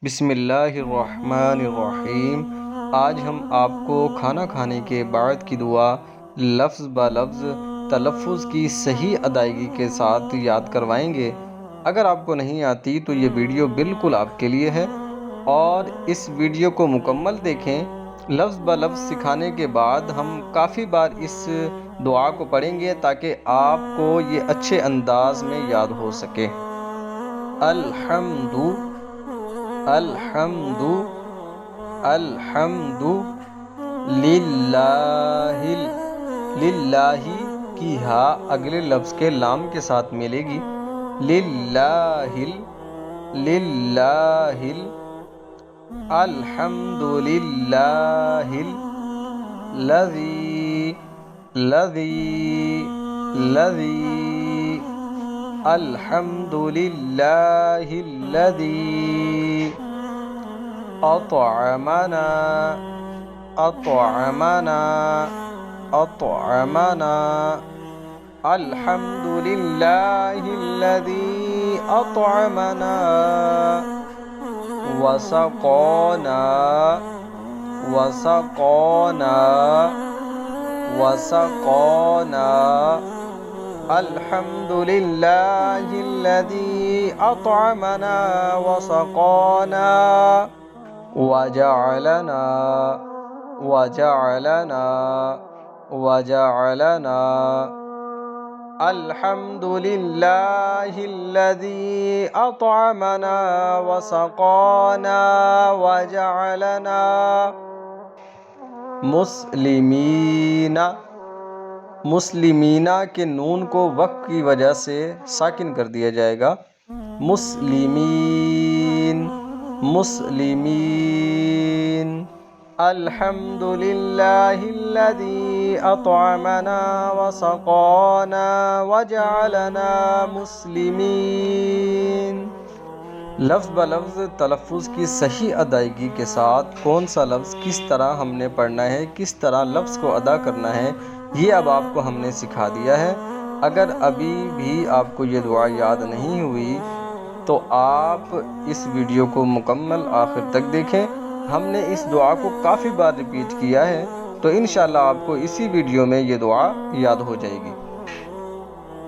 بسم اللہ الرحمن الرحیم۔ آج ہم آپ کو کھانا کھانے کے بعد کی دعا لفظ با لفظ تلفظ کی صحیح ادائیگی کے ساتھ یاد کروائیں گے۔ اگر آپ کو نہیں آتی تو یہ ویڈیو بالکل آپ کے لیے ہے، اور اس ویڈیو کو مکمل دیکھیں۔ لفظ با لفظ سکھانے کے بعد ہم کافی بار اس دعا کو پڑھیں گے تاکہ آپ کو یہ اچھے انداز میں یاد ہو سکے۔ الحمد الحمد الحمد للہ للہ کی ہا اگلے لفظ کے لام کے ساتھ ملے گی۔ للہ للہ الحمد للہ الذی الذی الذی الحمد للہ الذی اطعمنا اطعمنا اطعمنا الحمد للہ الذی اطعمنا وسقانا وسقانا وسقانا الحمد للہ الذی اطعمنا وسقانا وجعلنا وجعلنا وجعلنا الحمد للہ الذی اطعمنا وسقانا وجعلنا مسلمین۔ مسلمینہ کے نون کو وقف کی وجہ سے ساکن کر دیا جائے گا۔ مسلمین مسلمین الحمد للہ الذی اطعمنا وسقانا وجعلنا مسلمین۔ لفظ با لفظ تلفظ کی صحیح ادائیگی کے ساتھ کون سا لفظ کس طرح ہم نے پڑھنا ہے، کس طرح لفظ کو ادا کرنا ہے، یہ اب آپ کو ہم نے سکھا دیا ہے۔ اگر ابھی بھی آپ کو یہ دعا یاد نہیں ہوئی تو آپ اس ویڈیو کو مکمل آخر تک دیکھیں۔ ہم نے اس دعا کو کافی بار ریپیٹ کیا ہے، تو انشاءاللہ آپ کو اسی ویڈیو میں یہ دعا یاد ہو جائے گی۔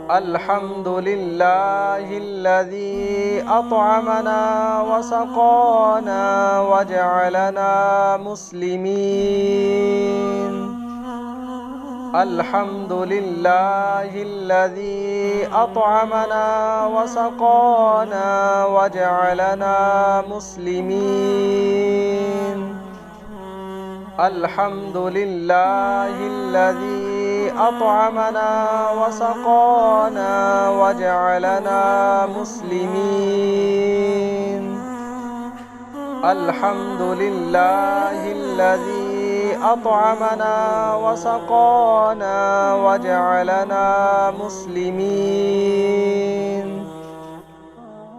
الحمد للہ الذی اطعمنا وسقانا وجعلنا مسلمین۔ الحمد للہ الذی اطعمنا وسقانا وجعلنا مسلمین۔ الحمد للہ الذی اطعمنا وسقانا وجعلنا مسلمین۔ الحمد للہ الذی اطعمنا وسقانا وجعلنا مسلمین۔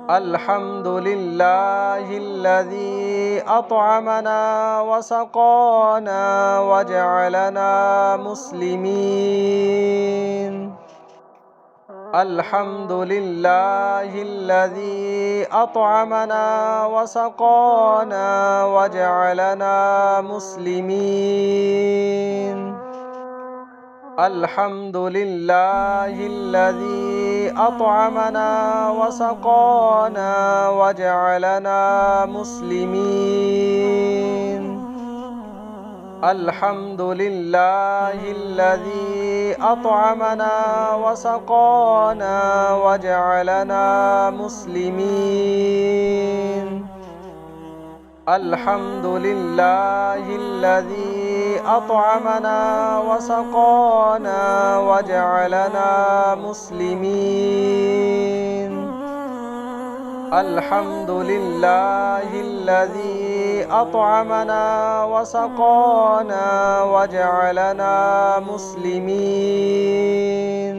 الحمد للہ الذی اطعمنا وسقانا وجعلنا مسلمین۔ الحمد للہ الذی اطعمنا وسقانا وجعلنا مسلمین۔ الحمد للہ الذی اطعمنا وسقانا وجعلنا مسلمین۔ الحمد للہ الذی اطعمنا وسقانا وجعلنا مسلمین۔ الحمد للہ الذی اطعمنا وسقانا وجعلنا مسلمین۔ الحمد للہ الذی اطعمنا وسقانا وجعلنا مسلمین۔